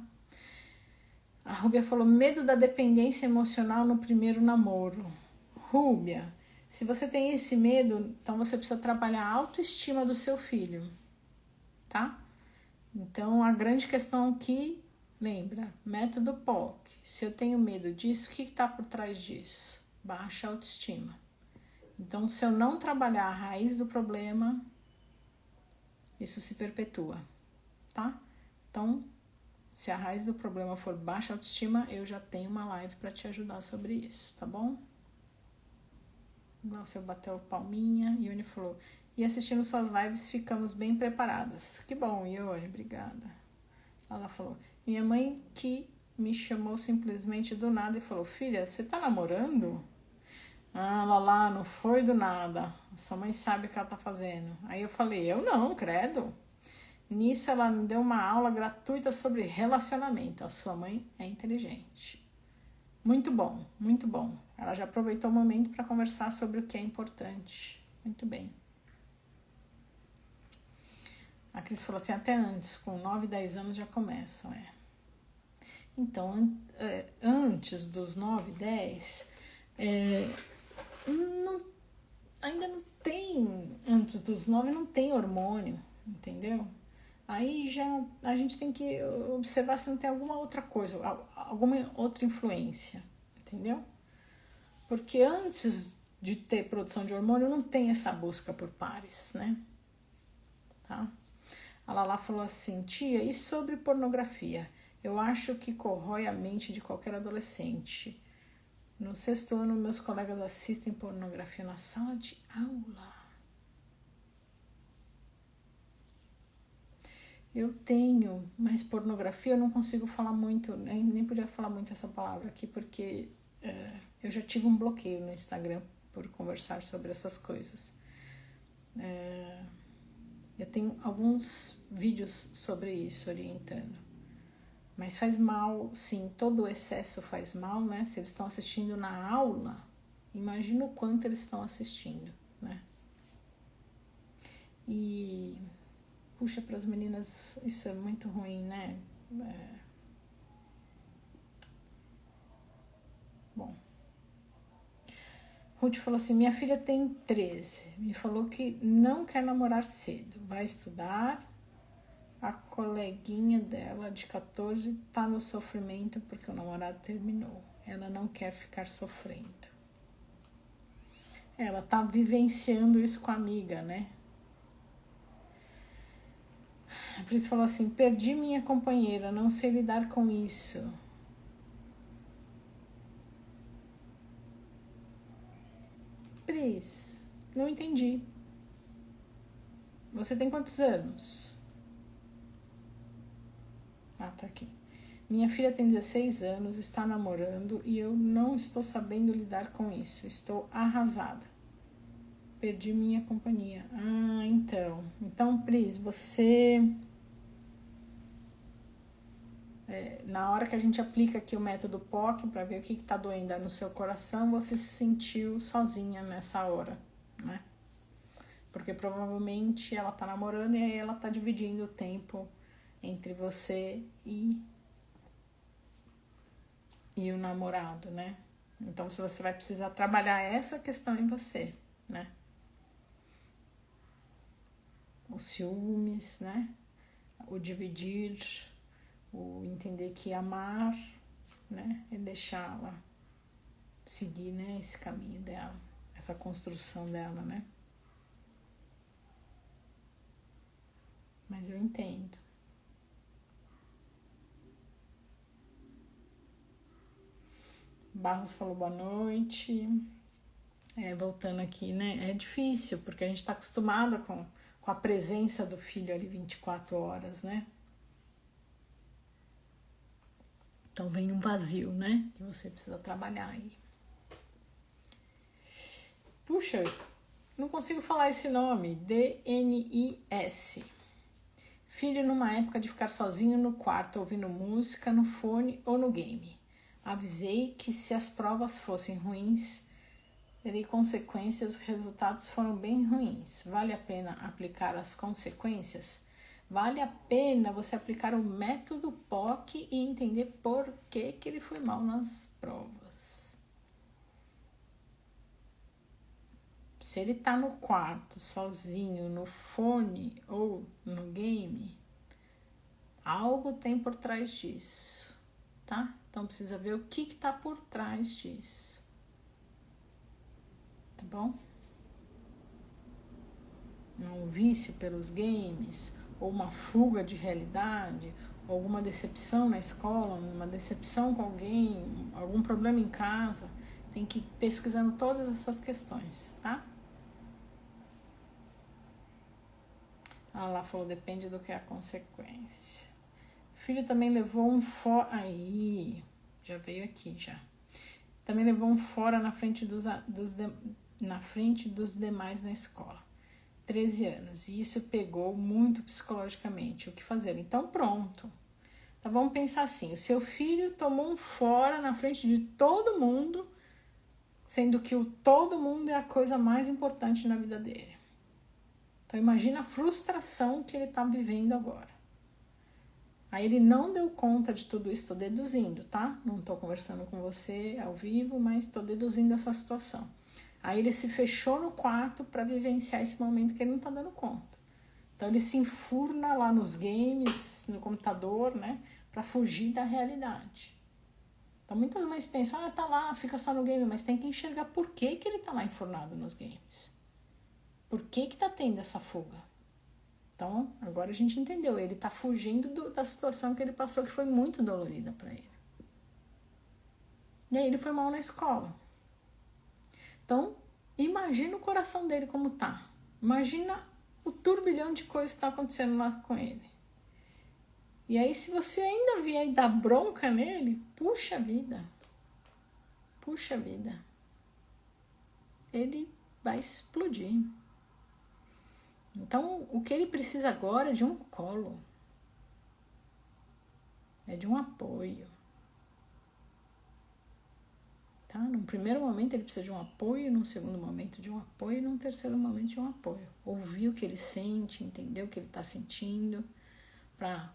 A Rúbia falou, medo da dependência emocional no primeiro namoro. Rúbia, se você tem esse medo, então você precisa trabalhar a autoestima do seu filho. Tá? Então, a grande questão aqui, lembra, método POC. Se eu tenho medo disso, o que está por trás disso? Baixa autoestima. Então, se eu não trabalhar a raiz do problema, isso se perpetua, tá? Então, se a raiz do problema for baixa autoestima, eu já tenho uma live para te ajudar sobre isso, tá bom? Glaucia bateu palminha, Ione falou, e assistindo suas lives ficamos bem preparadas. Que bom, Ione, obrigada. Ela falou, minha mãe que me chamou simplesmente do nada e falou, filha, você tá namorando? Ah, Lala, não foi do nada. Sua mãe sabe o que ela tá fazendo. Aí eu falei, eu não, credo. Nisso ela me deu uma aula gratuita sobre relacionamento. A sua mãe é inteligente. Muito bom, muito bom. Ela já aproveitou o momento para conversar sobre o que é importante. Muito bem. A Cris falou assim, até antes, com 9, 10 anos já começam, Então, antes dos 9, 10, ainda não tem, antes dos 9 não tem hormônio, entendeu? Aí já a gente tem que observar se não tem alguma outra coisa, alguma outra influência, entendeu? Porque antes de ter produção de hormônio não tem essa busca por pares, né? Tá? A Lala falou assim, tia, e sobre pornografia? Eu acho que corrói a mente de qualquer adolescente. No 6º ano, meus colegas assistem pornografia na sala de aula. Eu tenho, mas pornografia eu não consigo falar muito, nem podia falar muito essa palavra aqui, porque eu já tive um bloqueio no Instagram por conversar sobre essas coisas. Eu tenho alguns vídeos sobre isso orientando. Mas faz mal, sim, todo o excesso faz mal, né? Se eles estão assistindo na aula, imagina o quanto eles estão assistindo, né? E, puxa, para as meninas isso é muito ruim, né? Bom. Ruth falou assim, minha filha tem 13, me falou que não quer namorar cedo, vai estudar. A coleguinha dela, de 14, tá no sofrimento porque o namorado terminou. Ela não quer ficar sofrendo. Ela tá vivenciando isso com a amiga, né? A Pris falou assim, perdi minha companheira, não sei lidar com isso. Pris, não entendi. Você tem quantos anos? Ah, tá aqui. Minha filha tem 16 anos, está namorando e eu não estou sabendo lidar com isso. Estou arrasada. Perdi minha companhia. Ah, então. Então, Pris, você... na hora que a gente aplica aqui o método POC para ver o que está doendo no seu coração, você se sentiu sozinha nessa hora, né? Porque provavelmente ela tá namorando e aí ela tá dividindo o tempo entre você e o namorado, né? Então você vai precisar trabalhar essa questão em você, né? Os ciúmes, né? O dividir, o entender que amar, né? É deixá-la seguir, né, esse caminho dela, essa construção dela, né? Mas eu entendo. Barros falou boa noite. Voltando aqui, né? É difícil, porque a gente está acostumada com a presença do filho ali 24 horas, né? Então vem um vazio, né? Que você precisa trabalhar aí. Puxa, não consigo falar esse nome. DNIS. Filho numa época de ficar sozinho no quarto, ouvindo música no fone ou no game. Avisei que se as provas fossem ruins, terei consequências, os resultados foram bem ruins. Vale a pena aplicar as consequências? Vale a pena você aplicar o método POC e entender por que ele foi mal nas provas. Se ele tá no quarto, sozinho, no fone ou no game, algo tem por trás disso, tá? Então precisa ver o que tá por trás disso. Tá bom? Um vício pelos games, ou uma fuga de realidade, ou alguma decepção na escola, uma decepção com alguém, algum problema em casa. Tem que ir pesquisando todas essas questões, tá? Lá falou, depende do que é a consequência. O filho também levou um fora. Aí, já veio aqui já. Também levou um fora na frente dos demais na escola. 13 anos. E isso pegou muito psicologicamente. O que fazer? Então, pronto. Então, vamos pensar assim. O seu filho tomou um fora na frente de todo mundo, sendo que o todo mundo é a coisa mais importante na vida dele. Então, imagina a frustração que ele está vivendo agora. Aí ele não deu conta de tudo isso, estou deduzindo, tá? Não estou conversando com você ao vivo, mas estou deduzindo essa situação. Aí ele se fechou no quarto para vivenciar esse momento que ele não está dando conta. Então ele se enfurna lá nos games, no computador, né? Para fugir da realidade. Então muitas mães pensam, tá lá, fica só no game, mas tem que enxergar por que ele tá lá enfurnado nos games. Por que tá tendo essa fuga? Então, agora a gente entendeu. Ele tá fugindo da situação que ele passou, que foi muito dolorida para ele. E aí ele foi mal na escola. Então, imagina o coração dele como tá. Imagina o turbilhão de coisas que tá acontecendo lá com ele. E aí, se você ainda vier e dar bronca nele, puxa vida. Ele vai explodir. Então, o que ele precisa agora é de um colo. É de um apoio. Tá? Num primeiro momento ele precisa de um apoio, num segundo momento de um apoio, num terceiro momento de um apoio. Ouvir o que ele sente, entender o que ele está sentindo, para,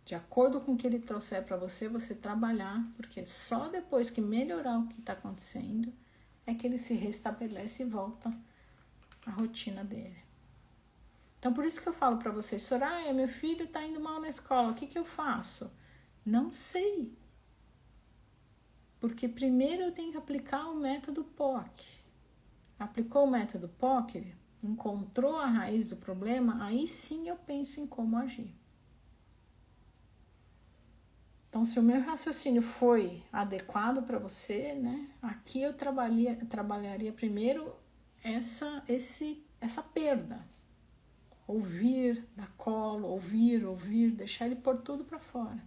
de acordo com o que ele trouxer para você, você trabalhar, porque só depois que melhorar o que está acontecendo é que ele se restabelece e volta à rotina dele. Então, por isso que eu falo para vocês, Soraya, meu filho está indo mal na escola, o que eu faço? Não sei. Porque primeiro eu tenho que aplicar o método POC. Aplicou o método POC, encontrou a raiz do problema, aí sim eu penso em como agir. Então, se o meu raciocínio foi adequado para você, né? Aqui eu trabalharia primeiro essa perda. Ouvir, dar colo, ouvir, deixar ele pôr tudo para fora.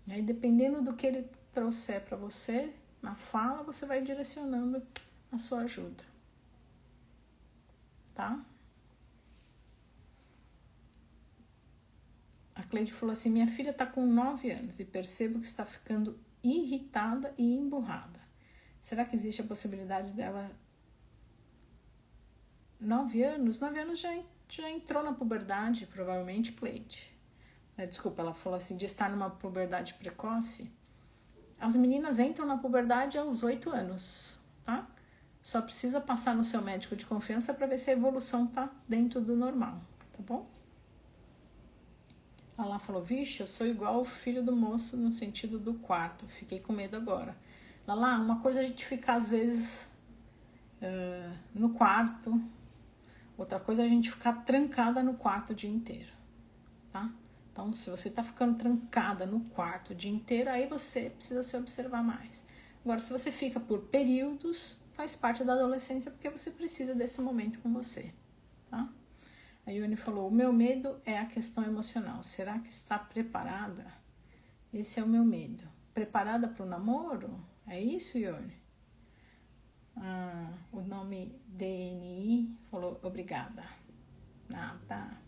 E aí, dependendo do que ele trouxer para você, na fala, você vai direcionando a sua ajuda. Tá? A Cleide falou assim, minha filha está com 9 anos e percebo que está ficando irritada e emburrada. Será que existe a possibilidade dela... 9 anos? 9 anos já entrou na puberdade, provavelmente, Cleide. Desculpa, ela falou assim, de estar numa puberdade precoce. As meninas entram na puberdade aos 8 anos, tá? Só precisa passar no seu médico de confiança para ver se a evolução tá dentro do normal, tá bom? Ela falou, vixe, eu sou igual o filho do moço no sentido do quarto. Fiquei com medo agora. Lala, uma coisa é a gente ficar às vezes no quarto, outra coisa é a gente ficar trancada no quarto o dia inteiro, tá? Então, se você tá ficando trancada no quarto o dia inteiro, aí você precisa se observar mais. Agora, se você fica por períodos, faz parte da adolescência, porque você precisa desse momento com você, tá? A Ione falou, o meu medo é a questão emocional. Será que está preparada? Esse é o meu medo. Preparada para o namoro? É isso, Ione? O nome DNI falou, obrigada. Nada.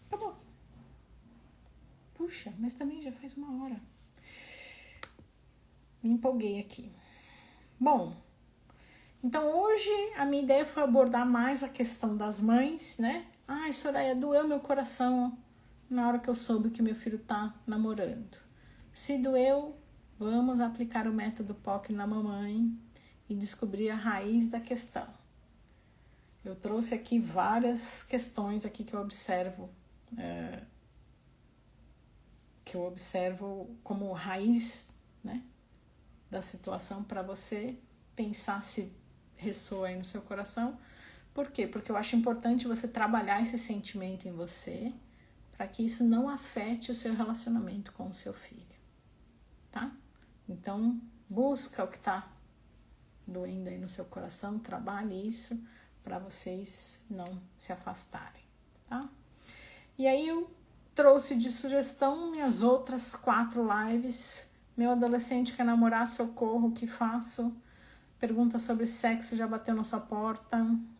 Tá bom. Puxa, mas também já faz 1 hora. Me empolguei aqui. Bom, então hoje a minha ideia foi abordar mais a questão das mães, né? Ai, Soraya, doeu meu coração na hora que eu soube que meu filho tá namorando. Se doeu, vamos aplicar o método POC na mamãe e descobrir a raiz da questão. Eu trouxe aqui várias questões aqui que eu observo como raiz, né, da situação para você pensar se ressoa aí no seu coração. Por quê? Porque eu acho importante você trabalhar esse sentimento em você para que isso não afete o seu relacionamento com o seu filho, tá? Então, busca o que tá doendo aí no seu coração, trabalhe isso para vocês não se afastarem, tá? E aí eu trouxe de sugestão minhas outras 4 lives. Meu adolescente quer namorar, socorro, o que faço? Pergunta sobre sexo já bateu na sua porta.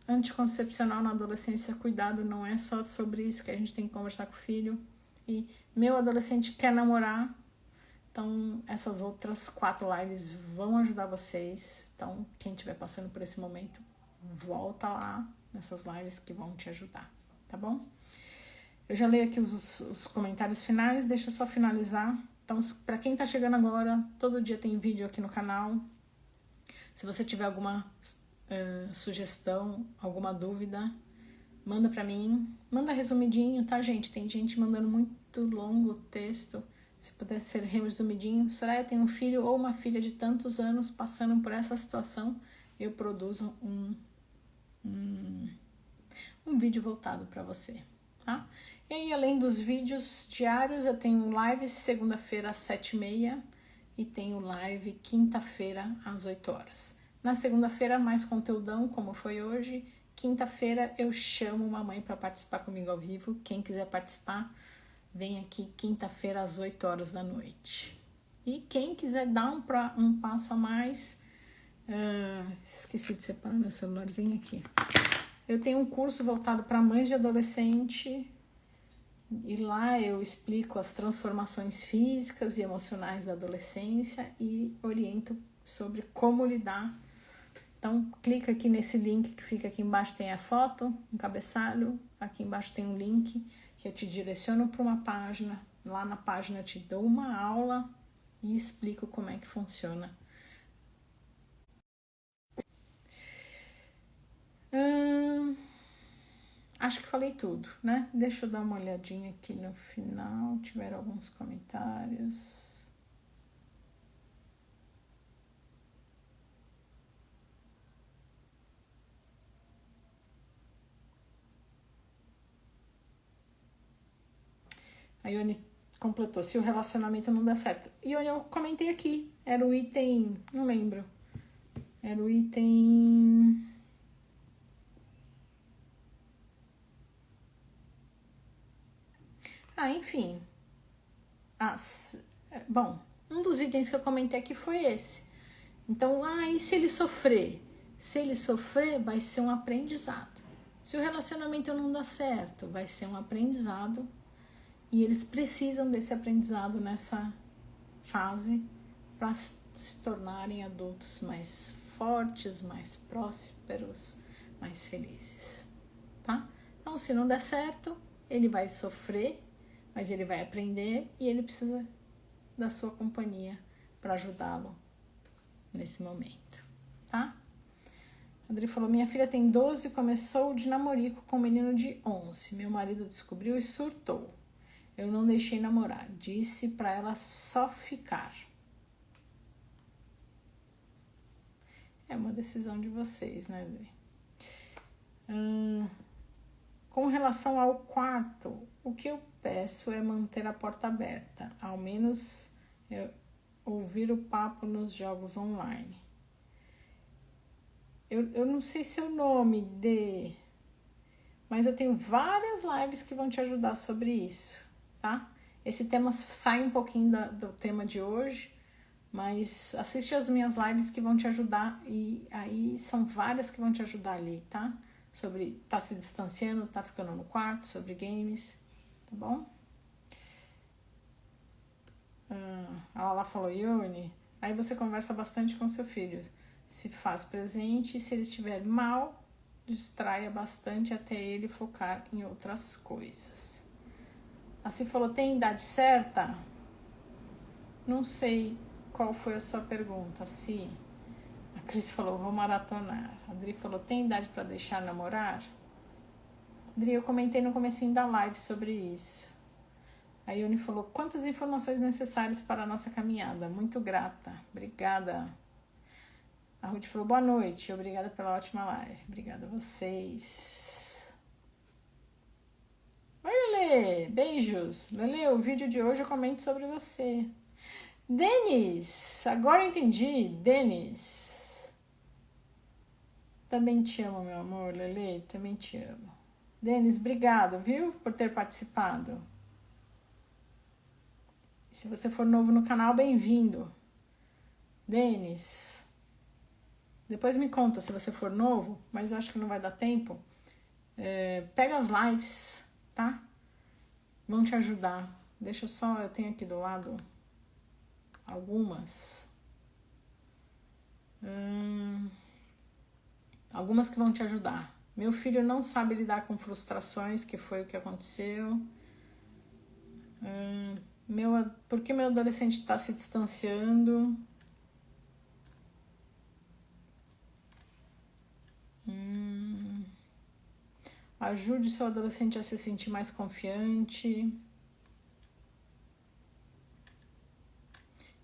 Anticoncepcional na adolescência, cuidado, não é só sobre isso que a gente tem que conversar com o filho. E meu adolescente quer namorar. Então, essas outras 4 lives vão ajudar vocês. Então, quem estiver passando por esse momento, volta lá nessas lives que vão te ajudar, tá bom? Eu já leio aqui os comentários finais, deixa eu só finalizar. Então, para quem tá chegando agora, todo dia tem vídeo aqui no canal. Se você tiver alguma sugestão, alguma dúvida, manda pra mim. Manda resumidinho, tá, gente? Tem gente mandando muito longo o texto. Se pudesse ser resumidinho. Soraya tem um filho ou uma filha de tantos anos passando por essa situação. Eu produzo um vídeo voltado para você, tá? E aí, além dos vídeos diários, eu tenho live segunda-feira às 7h30 e tenho live quinta-feira às 8 horas. Na segunda-feira, mais conteúdão, como foi hoje. Quinta-feira, eu chamo uma mãe para participar comigo ao vivo. Quem quiser participar, vem aqui quinta-feira às 8 horas da noite. E quem quiser dar um passo a mais... esqueci de separar meu celularzinho aqui. Eu tenho um curso voltado para mães de adolescente... E lá eu explico as transformações físicas e emocionais da adolescência e oriento sobre como lidar. Então, clica aqui nesse link que fica aqui embaixo, tem a foto, um cabeçalho. Aqui embaixo tem um link que eu te direciono para uma página. Lá na página eu te dou uma aula e explico como é que funciona. Acho que falei tudo, né? Deixa eu dar uma olhadinha aqui no final, tiveram alguns comentários. A Ione completou, se o relacionamento não der certo. Ione, eu comentei aqui, era o item, não lembro. Era o item... enfim. Bom, um dos itens que eu comentei aqui foi esse. Então, e se ele sofrer? Se ele sofrer, vai ser um aprendizado. Se o relacionamento não dá certo, vai ser um aprendizado. E eles precisam desse aprendizado nessa fase para se tornarem adultos mais fortes, mais prósperos, mais felizes, tá? Então, se não der certo, ele vai sofrer, mas ele vai aprender e ele precisa da sua companhia para ajudá-lo nesse momento, tá? Adri falou, minha filha tem 12 e começou de namorico com um menino de 11. Meu marido descobriu e surtou. Eu não deixei namorar. Disse pra ela só ficar. É uma decisão de vocês, né, Adri? Com relação ao quarto, o que eu peço é manter a porta aberta. Ao menos ouvir o papo nos jogos online. Eu não sei seu nome, mas eu tenho várias lives que vão te ajudar sobre isso, tá? Esse tema sai um pouquinho do tema de hoje, mas assiste as minhas lives que vão te ajudar, e aí são várias que vão te ajudar ali, tá? Sobre tá se distanciando, tá ficando no quarto, sobre games, tá bom? Ela falou, Yoni, aí você conversa bastante com seu filho, se faz presente e se ele estiver mal, distraia bastante até ele focar em outras coisas. Assim falou, tem idade certa? Não sei qual foi a sua pergunta, se... A Cris falou, vou maratonar. A Adri falou, tem idade para deixar namorar? Adri, eu comentei no comecinho da live sobre isso. A Yoni falou, quantas informações necessárias para a nossa caminhada? Muito grata. Obrigada. A Ruth falou, boa noite. Obrigada pela ótima live. Obrigada a vocês. Oi, Lelê. Beijos. Lelê, o vídeo de hoje eu comento sobre você. Denis, agora eu entendi. Denis. Também te amo, meu amor, Lelê. Também te amo. Denis, obrigado, viu? Por ter participado. E se você for novo no canal, bem-vindo. Denis, depois me conta se você for novo, mas eu acho que não vai dar tempo. Pega as lives, tá? Vão te ajudar. Deixa eu só, eu tenho aqui do lado algumas. Algumas que vão te ajudar. Meu filho não sabe lidar com frustrações, que foi o que aconteceu. Por que meu adolescente está se distanciando? Ajude seu adolescente a se sentir mais confiante.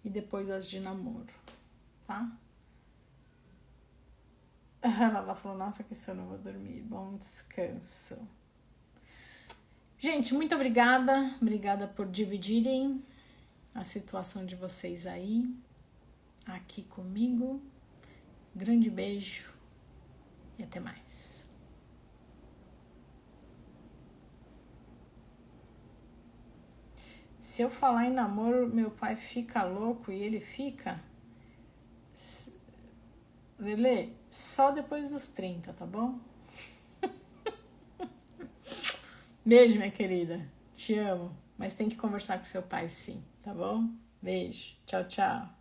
E depois as de namoro, tá? Ela falou, nossa, que sono, eu vou dormir. Bom descanso. Gente, muito obrigada. Obrigada por dividirem a situação de vocês aí, aqui comigo. Grande beijo e até mais. Se eu falar em namoro, meu pai fica louco e ele fica... Lelê, só depois dos 30, tá bom? Beijo, minha querida. Te amo. Mas tem que conversar com seu pai, sim, tá bom? Beijo. Tchau, tchau.